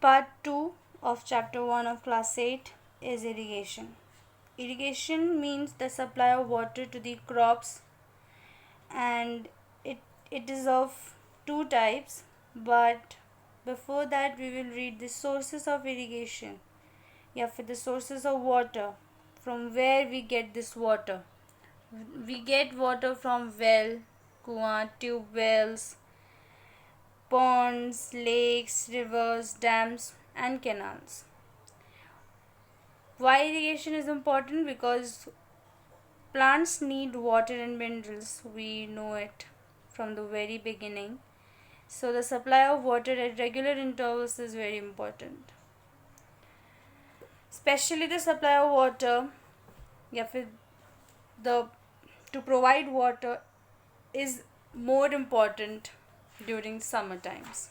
Part 2 of Chapter 1 of Class 8 is irrigation. Irrigation means the supply of water to the crops, and it is of two types. But before that, we will read the sources of irrigation. For the sources of water, from where we get this water. We get water from well, kuan, tube wells, ponds, lakes, rivers, dams, and canals. Why irrigation is important? Because plants need water and minerals. We know it from the very beginning. So the supply of water at regular intervals is very important. Especially the supply of water, to provide water is more important during summer times.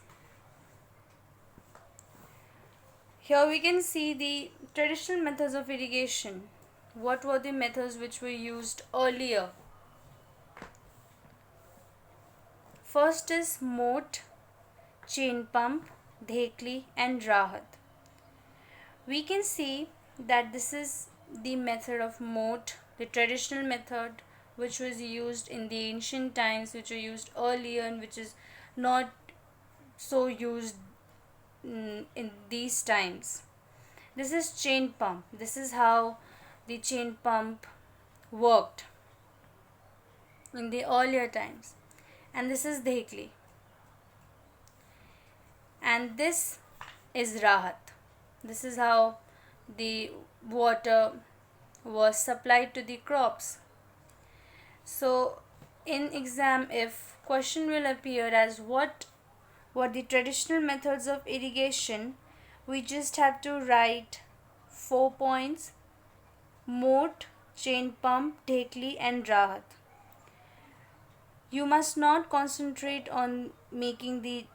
Here we can see the traditional methods of irrigation. What were the methods which were used earlier? First is moat, chain pump, dhekli, and rahat. We can see that this is the method of moat, the traditional method which was used in the ancient times, which were used earlier, and which is not so used in these times. This is chain pump. This is how the chain pump worked in the earlier times. And this is dhekli. And this is rahat. This is how the water was supplied to the crops. So in exam, if question will appear as what were the traditional methods of irrigation, we just have to write 4 points: moat, chain pump, dhekli, and rahat. You must not concentrate on making the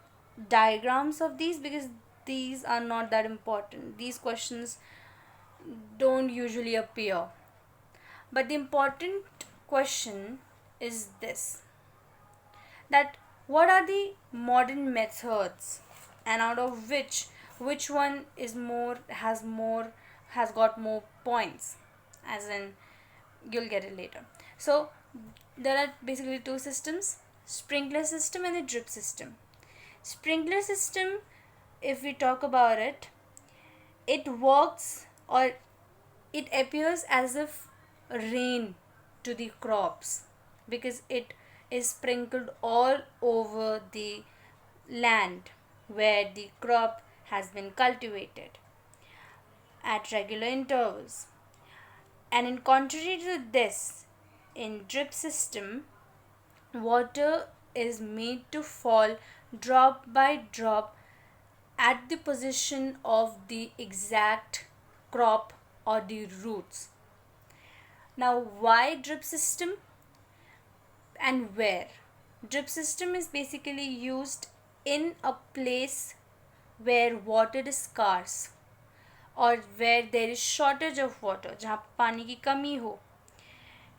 diagrams of these, because these are not that important. These questions don't usually appear. But the important question is this, that what are the modern methods, and out of which one is has got more points, as in you'll get it later. So there are basically two systems: sprinkler system and the drip system. Sprinkler system, if we talk about it, it works, or it appears as if rain to the crops, because it is sprinkled all over the land where the crop has been cultivated at regular intervals. And in contrary to this, in drip system, water is made to fall drop by drop at the position of the exact crop or the roots. Now, why drip system and where? Drip system is basically used in a place where water is scarce, और where there is shortage of water, जहाँ पानी की कमी हो.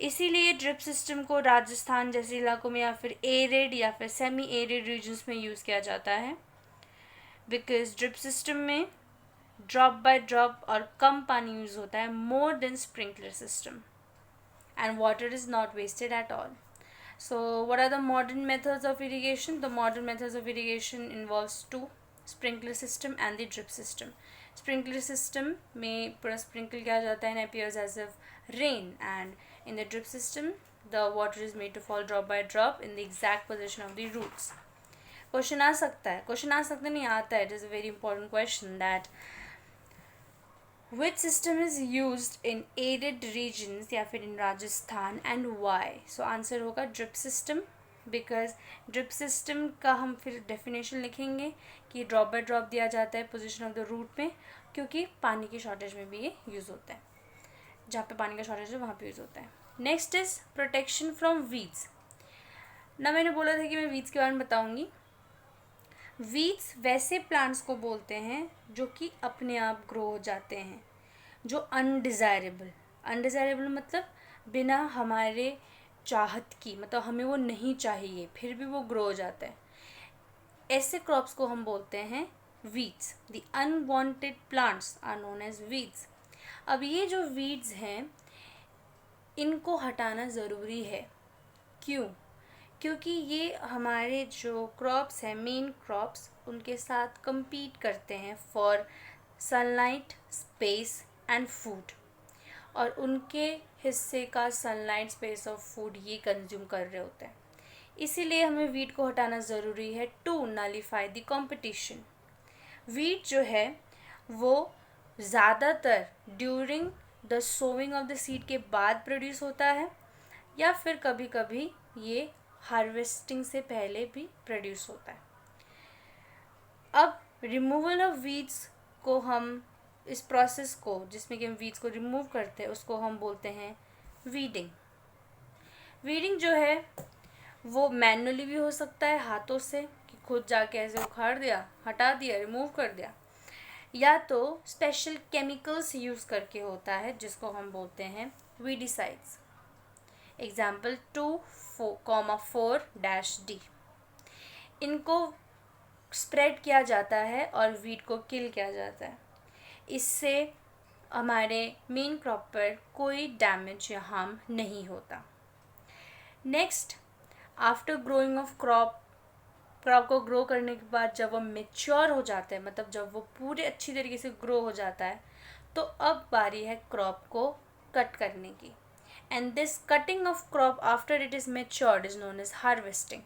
इसीलिए drip system को राजस्थान जैसे इलाकों में या फिर एरिड या फिर सेमी एरिड रीजन्स में यूज़ किया जाता है, बिकॉज ड्रिप सिस्टम में ड्रॉप बाय ड्रॉप और कम पानी यूज़ होता है, more than sprinkler system, and water is not wasted at all. So what are the modern methods of irrigation? The modern methods of irrigation involves two: sprinkler system and the drip system. Sprinkler system में पूरा sprinkle किया जाता है and appears as if rain, and in the drip system the water is made to fall drop by drop in the exact position of the roots. Question आ सकता है नहीं आता है. It is a very important question, that which system is used in arid regions या फिर in Rajasthan and why? So answer होगा drip system, because drip system का हम फिर definition लिखेंगे कि drop by drop दिया जाता है position of the root में, क्योंकि पानी की shortage में भी ये use होता है. जहाँ पे पानी का shortage है वहाँ पे use होता है. Next is protection from weeds. ना मैंने बोला था कि मैं weeds के बारे में बताऊँगी. वीड्स वैसे प्लांट्स को बोलते हैं जो कि अपने आप ग्रो हो जाते हैं, जो अनडिज़ायरेबल मतलब बिना हमारे चाहत की, मतलब हमें वो नहीं चाहिए फिर भी वो ग्रो हो जाता है. ऐसे क्रॉप्स को हम बोलते हैं weeds. The unwanted plants are known as weeds. अब ये जो weeds हैं इनको हटाना ज़रूरी है. क्यों? क्योंकि ये हमारे जो क्रॉप्स हैं, मेन क्रॉप्स, उनके साथ compete करते हैं for sunlight, space and food, और उनके हिस्से का सनलाइट, स्पेस और फूड ये कंज्यूम कर रहे होते हैं. इसीलिए हमें वीट को हटाना ज़रूरी है to nullify the competition. Wheat जो है वो ज़्यादातर during the sowing of the seed के बाद प्रोड्यूस होता है, या फिर कभी कभी ये हार्वेस्टिंग से पहले भी प्रोड्यूस होता है. अब रिमूवल ऑफ वीड्स को हम, इस प्रोसेस को जिसमें कि हम वीड्स को रिमूव करते हैं उसको हम बोलते हैं वीडिंग. वीडिंग जो है वो मैनुअली भी हो सकता है, हाथों से, कि खुद जाके ऐसे उखाड़ दिया, हटा दिया, रिमूव कर दिया, या तो स्पेशल केमिकल्स यूज़ करके होता है जिसको हम बोलते हैं वीडिसाइड्स. Example 2,4-D. इनको स्प्रेड किया जाता है और वीड को किल किया जाता है. इससे हमारे मेन क्रॉप पर कोई डैमेज या हार्म नहीं होता. Next, after growing of crop को ग्रो करने के बाद जब वो मेच्योर हो जाते हैं, मतलब जब वो पूरे अच्छी तरीके से ग्रो हो जाता है, तो अब बारी है क्रॉप को कट करने की. And this cutting of crop after it is matured is known as harvesting.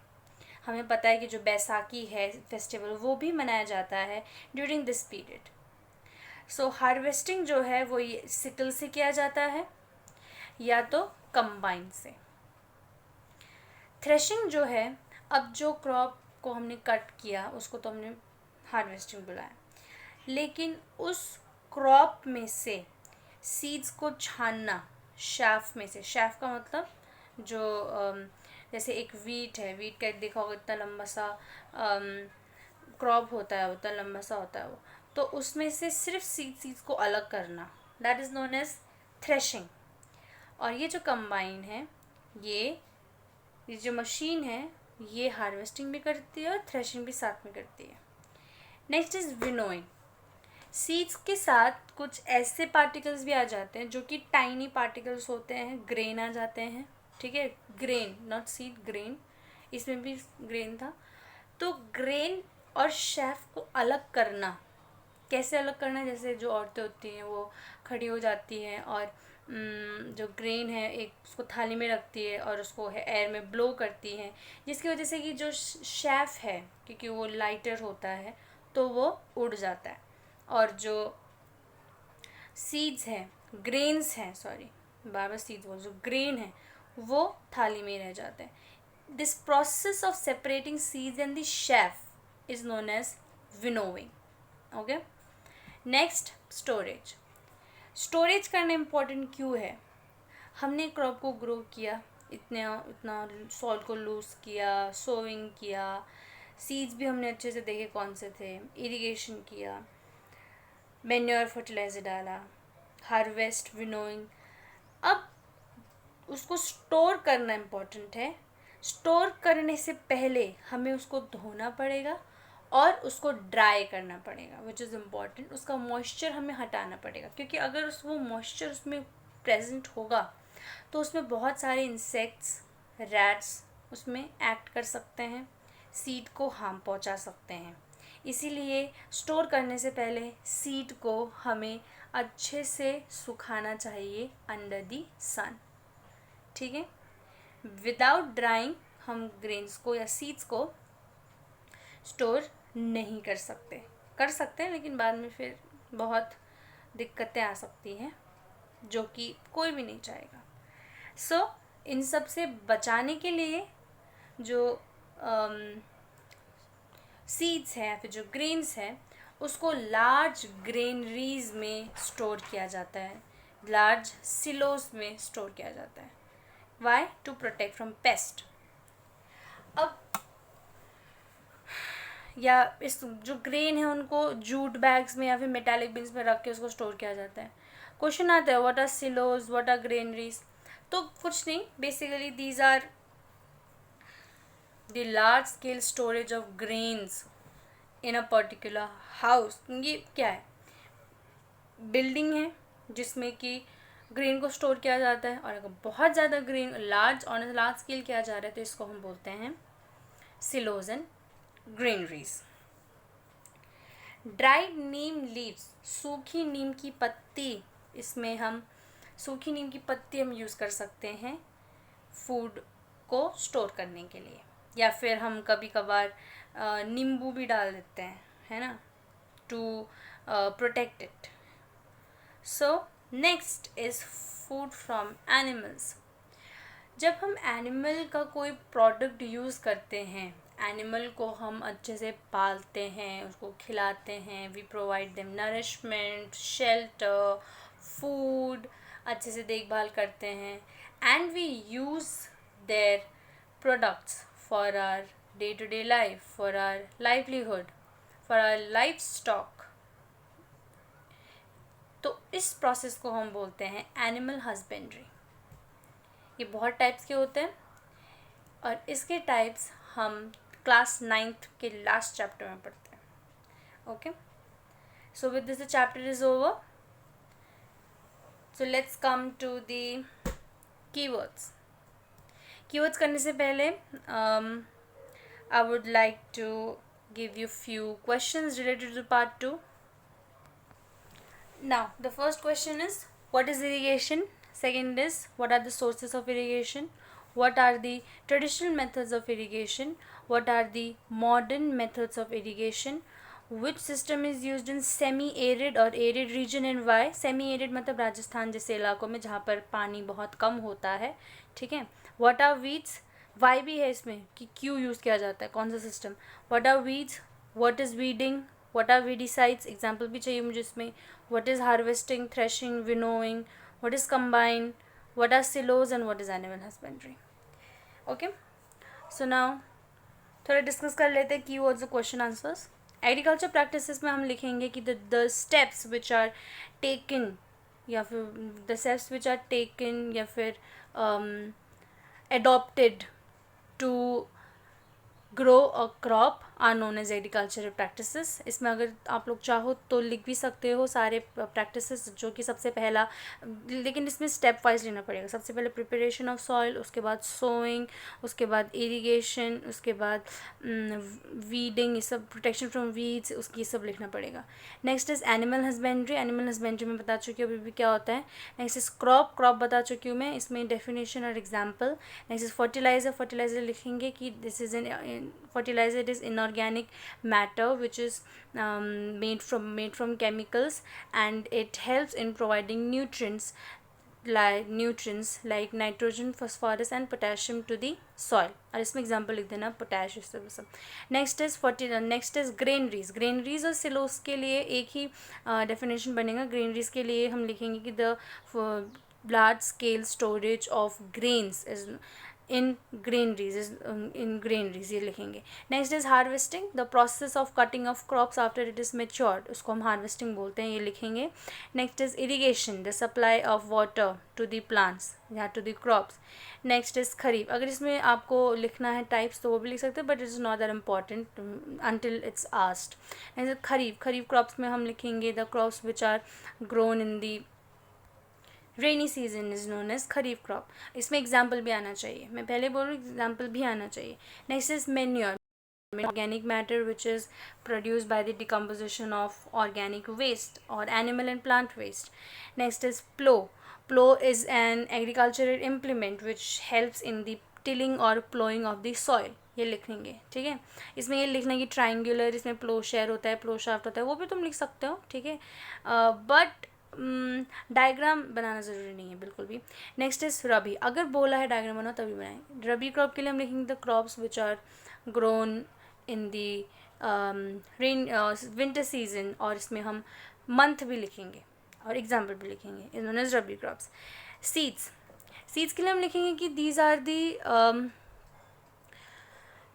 हमें पता है कि जो बैसाखी है फेस्टिवल वो भी मनाया जाता है during this period. So harvesting जो है वो ये सिकल से किया जाता है या तो कंबाइन से. थ्रेशिंग जो है, अब जो क्रॉप को हमने कट किया उसको तो हमने हार्वेस्टिंग बुलाया, लेकिन उस क्रॉप में से सीड्स को छानना, शैफ में से, शैफ का मतलब जो जैसे एक वीट है, वीट का देखा होगा इतना लंबा सा क्रॉप होता है, उतना लंबा सा होता है वो, तो उसमें से सिर्फ सीड्स को अलग करना, that is known as threshing. और ये जो कंबाइन है, ये जो मशीन है ये हार्वेस्टिंग भी करती है और थ्रेशिंग भी साथ में करती है. Next is winnowing. सीड्स के साथ कुछ ऐसे पार्टिकल्स भी आ जाते हैं जो कि टाइनी पार्टिकल्स होते हैं, ग्रेन आ जाते हैं. ठीक है, ग्रेन, नॉट सीड, ग्रेन, इसमें भी ग्रेन था. तो ग्रेन और शेफ को अलग करना, कैसे अलग करना, जैसे जो औरतें होती हैं वो खड़ी हो जाती हैं और जो ग्रेन है एक उसको थाली में रखती है और उसको एयर में ब्लो करती हैं, जिसकी वजह से कि जो शेफ है, क्योंकि वो लाइटर होता है तो वो उड़ जाता है, और जो सीड्स हैं, ग्रेन्स हैं, सॉरी बार बार सीड्स बोल, जो ग्रेन है वो थाली में रह जाते हैं. This process of separating seeds and the chaff is known as winnowing. Okay. Next, storage. Storage करना इम्पोर्टेंट क्यों है? हमने क्रॉप को ग्रो किया, इतना सॉइल को लूज़ किया, सोविंग किया, सीड्स भी हमने अच्छे से देखे कौन से थे, इरिगेशन किया, मैन्योर फर्टिलाइज़र डाला, हार्वेस्ट, विनोइंग. अब उसको स्टोर करना इम्पोर्टेंट है. स्टोर करने से पहले हमें उसको धोना पड़ेगा और उसको ड्राई करना पड़ेगा, विच इज़ इम्पॉर्टेंट. उसका मॉइस्चर हमें हटाना पड़ेगा, क्योंकि अगर वो मॉइस्चर उसमें प्रेजेंट होगा तो उसमें बहुत सारे इंसेक्ट्स, रैट्स उसमें एक्ट कर सकते हैं, सीड को हार्म पहुंचा सकते हैं. इसीलिए स्टोर करने से पहले सीड को हमें अच्छे से सुखाना चाहिए अंडर द सन. ठीक है. विदाउट ड्राइंग हम ग्रेन्स को या सीड्स को स्टोर नहीं कर सकते हैं, लेकिन बाद में फिर बहुत दिक्कतें आ सकती हैं जो कि कोई भी नहीं चाहेगा. सो इन सब से बचाने के लिए जो सीड्स हैं, फिर जो ग्रेन्स हैं, उसको लार्ज ग्रेनरीज में स्टोर किया जाता है, लार्ज सिलोज में स्टोर किया जाता है. Why? To protect from pest. अब या इस जो ग्रेन है उनको जूट बैग्स में या फिर मेटालिक बिन्स में रख के उसको स्टोर किया जाता है. क्वेश्चन आता है what are silos, what are granaries? तो कुछ नहीं, basically these are the large scale storage of grains in a particular house, ये क्या है, बिल्डिंग है जिसमें कि ग्रेन को स्टोर किया जाता है, और अगर बहुत ज़्यादा grain large on large scale किया जा रहा है तो इसको हम बोलते हैं silos and granaries. Dried Neem leaves, सूखी नीम की पत्ती, इसमें हम सूखी नीम की पत्ती हम यूज़ कर सकते हैं फूड को स्टोर करने के लिए, या फिर हम कभी कभार नींबू भी डाल देते हैं, है ना, to protect it. So next is food from animals. जब हम एनिमल का कोई प्रोडक्ट यूज़ करते हैं, एनिमल को हम अच्छे से पालते हैं, उसको खिलाते हैं, we provide them nourishment, shelter, food, अच्छे से देखभाल करते हैं, and we use their products for our day to day life, for our livelihood, for our life stock. तो इस प्रोसेस को हम बोलते हैं एनिमल हस्बेंड्री। ये बहुत टाइप्स के होते हैं, और इसके टाइप्स हम क्लास 9th के लास्ट चैप्टर में पढ़ते हैं। Okay, so with this the chapter is over. So let's come to the keywords. Keywords करने से पहले I would like to give you few questions related to part 2. Now, the first question is, what is irrigation? Second is, what are the sources of irrigation? What are the traditional methods of irrigation? What are the modern methods of irrigation? Which system is used in semi-arid or arid region and why? Semi-arid मतलब राजस्थान जैसे इलाकों में जहाँ पर पानी बहुत कम होता है, ठीक है. What are weeds? Why भी है इसमें कि क्यों यूज़ किया जाता है, कौन सा system. What are weeds? What is weeding? What are weedicides? Example भी चाहिए मुझे इसमें. What is harvesting, threshing, winnowing? What is combine? What are silos and what is animal husbandry? Okay, so now थोड़ा डिस्कस कर लेते हैं keywords और question answers. Agriculture practices में हम लिखेंगे कि the steps which are taken, या फिर the steps which are taken या फिर adopted to grow a crop are known as agricultural practices. इसमें अगर आप लोग चाहो तो लिख भी सकते हो सारे प्रैक्टिसेस, जो कि सबसे पहला, लेकिन इसमें स्टेप वाइज लेना पड़ेगा. सबसे पहले प्रिपरेशन ऑफ सॉइल, उसके बाद सोइंग, उसके बाद इरीगेशन, उसके बाद वीडिंग, ये सब प्रोटेक्शन फ्रॉम वीड्स, उसकी सब लिखना पड़ेगा. Next is animal husbandry. Animal husbandry में बता चुकी हूँ अभी भी क्या होता है. Next is crop. क्रॉप बता चुकी हूँ मैं, इसमें डेफिनेशन और example. Next is fertilizer. Fertilizer लिखेंगे कि this is an fertilizer is inorganic matter which is made from chemicals, and it helps in providing nutrients like nitrogen, phosphorus and potassium to the soil. और इसमें example लिख देना potash सब. Next is granaries. Granaries और silos के लिए एक ही definition बनेगा. ग्रेनरीज के लिए हम लिखेंगे कि the large scale storage of grains is in granaries ये लिखेंगे. Next is harvesting. The process of cutting of crops after it is matured, उसको हम हार्वेस्टिंग बोलते हैं, ये लिखेंगे. Next is irrigation. The supply of water to the plants या to the crops. Next is kharif. अगर इसमें आपको लिखना है टाइप्स तो वो भी लिख सकते हैं, but it is not that important until it's asked. Next kharif. Kharif crops में हम लिखेंगे the crops which are grown in the rainy season is known as kharif crop. इसमें एग्जाम्पल भी आना चाहिए, मैं पहले बोल रही हूँ एग्जाम्पल भी आना चाहिए. Next is manure. organic matter which is produced by the decomposition of organic waste or animal and plant waste. Next is plow. Plow is an agricultural implement which helps in the tilling or plowing of the soil. ये लिखेंगे, ठीक है. इसमें ये लिखना कि triangular, इसमें प्लो share होता है, प्लो शाफ्ट होता है, वो भी तुम लिख सकते हो, ठीक है. बट डायग्राम बनाना ज़रूरी नहीं है बिल्कुल भी. नेक्स्ट इज रबी. अगर बोला है डायग्राम बनाओ तभी बनाएंगे. रबी क्रॉप के लिए हम लिखेंगे the crops which are grown in the rain winter season, और इसमें हम मंथ भी लिखेंगे और एग्जाम्पल भी लिखेंगे. Is known as rabi crops. Seeds. Seeds के लिए हम लिखेंगे कि दीज आर दी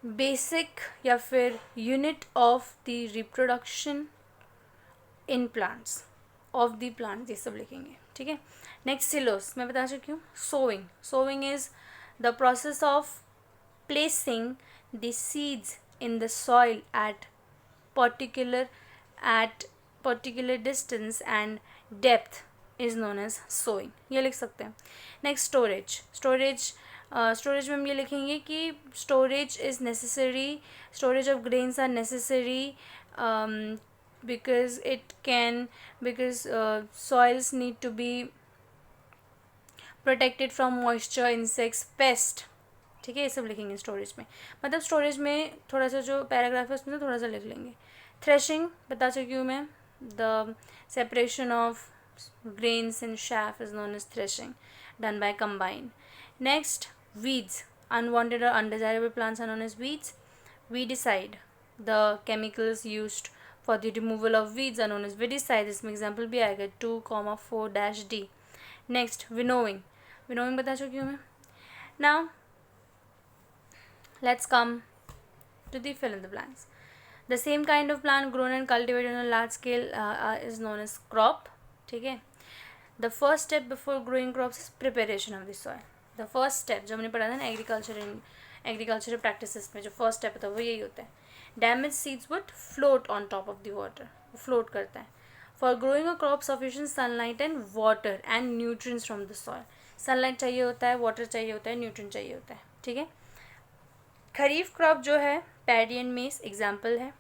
बेसिक या फिर unit of the reproduction in plants of the plant, ये सब लिखेंगे, ठीक है. नेक्स्ट सिलोस मैं बता चुकी हूँ. Sowing. Sowing is the process of placing the seeds in the soil at particular at particular distance and depth is known as sowing. ये लिख सकते हैं. Next, storage में हम ये लिखेंगे कि storage is necessary, storage of grains are necessary because soils need to be protected from moisture, insects, pest. ठीक है, ये सब लिखेंगे स्टोरेज में. मतलब स्टोरेज में थोड़ा सा जो पैराग्राफ है उसमें थोड़ा सा लिख लेंगे. थ्रेशिंग बता चुकी हूँ मैं. The separation of grains and chaff is known as threshing, done by combine. Next, weeds. Unwanted or undesirable plants are known as weeds. Weedicide. The chemicals used for the removal of weeds are known as weedicide. इसमें example भी आएगा 2,4-D. Next, winnowing. Winnowing बता चुकी हूँ मैं. Now, let's come to the fill in the blanks. The same kind of plant grown and cultivated on a large scale is known as crop. ठीक है. The first step before growing crops is preparation of the soil. The first step जो हमने पढ़ा था ना agricultural practices में, जो first step था वो यही होता है. Damage seeds would float on top of the water. वो फ्लोट करता है. For growing a crop sufficient sunlight and water and nutrients from the soil. Sunlight चाहिए होता है, वाटर चाहिए होता है, न्यूट्रिएंट चाहिए होता है. ठीक है. खरीफ क्रॉप जो है पैडी एंड मेस एग्जाम्पल है.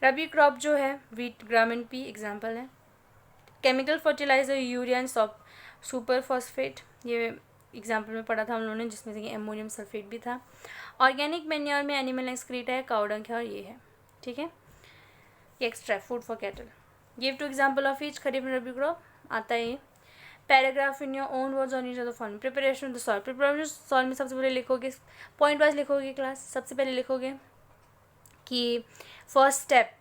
रबी क्रॉप जो है wheat, gram and pea example है. Chemical fertiliser urea and super phosphate, ये एग्जाम्पल में पढ़ा था हम लोगों ने, जिसमें से एमोनियम सल्फेट भी था. ऑर्गेनिक मैन्योर में एनिमल एक्सक्रीट है, काउ डंग है और ये है. ठीक है. ये extra food for cattle. Give to example of each kharif and rabi crop आता है. Paragraph in your own words on each of the following. Preparation of the soil. Preparation soil में सबसे पहले लिखोगे, पॉइंट वाइज लिखोगे क्लास. सबसे पहले लिखोगे कि first step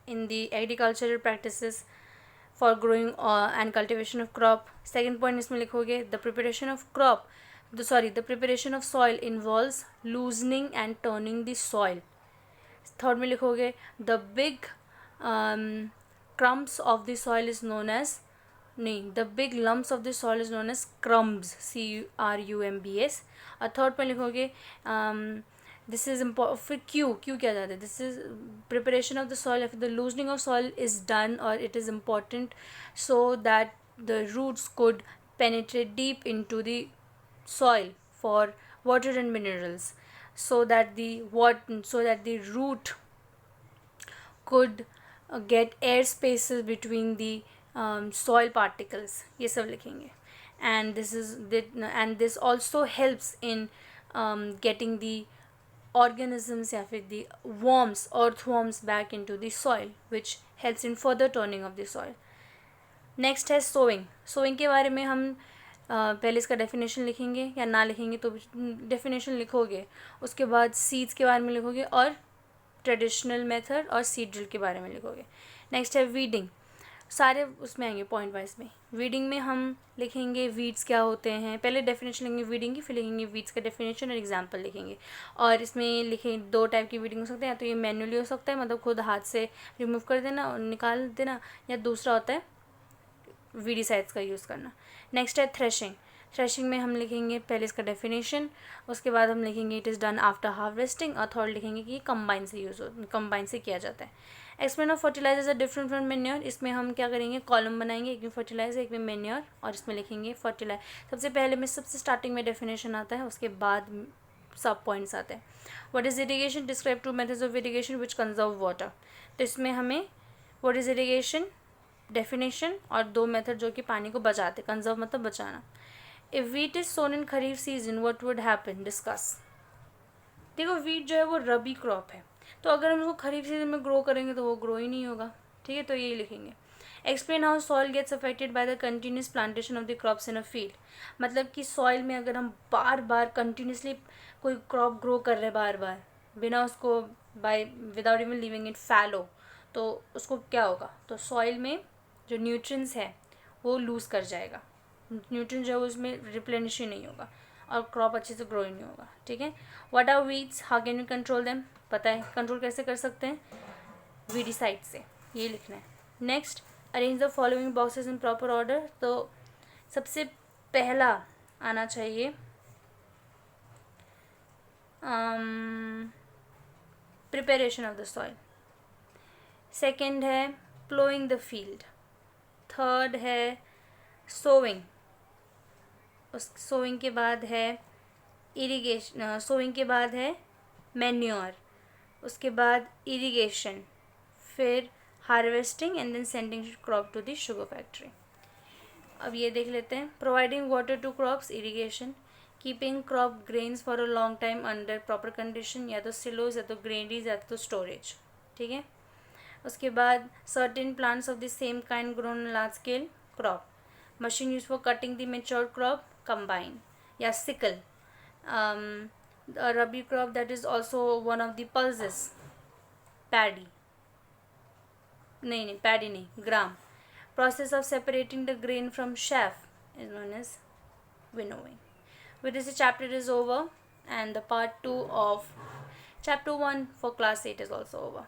in the agricultural practices for growing and cultivation of crop. Second point इसमें लिखोगे the preparation of soil involves loosening and turning the soil. Third में लिखोगे the big lumps of the soil is known as crumbs, CRUMBS. और third पे लिखोगे this is important. फिर क्यों क्या जाता है. This is preparation of the soil. If the loosening of soil is done or it is important so that the roots could penetrate deep into the soil for water and minerals, so that the root could get air spaces between the soil particles. ये सब लिखेंगे. And this also helps in getting the organisms या फिर the earthworms back into the soil, which helps in further turning of the soil. Next है sowing के बारे में हम पहले इसका डेफिनेशन लिखेंगे, या ना लिखेंगे तो डेफिनेशन लिखोगे, उसके बाद सीड्स के बारे में लिखोगे और ट्रेडिशनल मेथड और सीड ड्रिल के बारे में लिखोगे. नेक्स्ट है वीडिंग. सारे उसमें आएंगे पॉइंट वाइज में. वीडिंग में हम लिखेंगे वीड्स क्या होते हैं. पहले डेफिनेशन लिखेंगे वीडिंग की, फिर लिखेंगे वीड्स का डेफिनेशन और एग्जांपल लिखेंगे. और इसमें लिखें 2 टाइप की वीडिंग हो सकते हैं. या तो ये मैनुअली हो सकता है, मतलब खुद हाथ से रिमूव कर देना और निकाल देना, या दूसरा होता है वीडीसाइड्स का यूज़ करना. नेक्स्ट है थ्रेशिंग में हम लिखेंगे पहले इसका डेफिनेशन, उसके बाद हम लिखेंगे it is done after harvesting, और थर्ड लिखेंगे कि कंबाइन से किया जाता है. Explain of fertilizers are different from manure. इसमें हम क्या करेंगे, कॉलम बनाएंगे, एक में फर्टिलाइजर एक में मैन्योर, और इसमें लिखेंगे सबसे पहले में सबसे स्टार्टिंग में डेफिनेशन आता है, उसके बाद सब पॉइंट्स आते हैं. What is irrigation, describe 2 methods of irrigation which conserve water. तो इसमें हमें व्हाट इज़ इरिगेशन डेफिनेशन और 2 मेथड जो कि पानी को बचाते, कंजर्व मतलब बचाना. If wheat is sown in kharif season what would happen, discuss. देखो वीट जो है वो रबी क्रॉप है, तो अगर हम उसको खरीफ सीजन में ग्रो करेंगे तो वो ग्रो ही नहीं होगा. ठीक है, तो यही लिखेंगे. Explain how soil gets affected by the continuous plantation of the crops in a field. मतलब कि सॉइल में अगर हम बार बार कंटिन्यूसली कोई क्रॉप ग्रो कर रहे हैं बार बार बिना उसको without even leaving it fallow, तो उसको क्या होगा, तो सॉइल में जो न्यूट्रिएंट्स है वो लूज़ कर जाएगा. न्यूट्रिएंट जो है उसमें रिप्लेनिश ही नहीं होगा और क्रॉप अच्छे से ग्रो ही नहीं होगा. ठीक है. What are weeds, how can we control them. पता है कंट्रोल कैसे कर सकते हैं, वीडीसाइड से, ये लिखना है. Next, arrange the following boxes in proper order. तो सबसे पहला आना चाहिए preparation of the soil. Second है प्लोइंग द फील्ड, थर्ड है सोइंग, उस सोइंग के बाद है इरिगेशन, सोइंग के बाद है मैन्योर, उसके बाद इरिगेशन, फिर harvesting and then sending crop to the sugar factory. अब ये देख लेते हैं. Providing water to crops, irrigation. Keeping crop grains for a long time under proper condition, या तो सिलोज या तो ग्रेनरीज या तो स्टोरेज. ठीक है. उसके बाद certain plants of the same kind grown large scale crop. Machine use for cutting the matured crop, combine या sickle. Rabi crop that is also one of the pulses, paddy, नहीं पैडी नहीं, gram. Process of separating the grain from chaff is known as winnowing. With this, the chapter is over, and the part 2 of chapter 1 for class 8 is also over.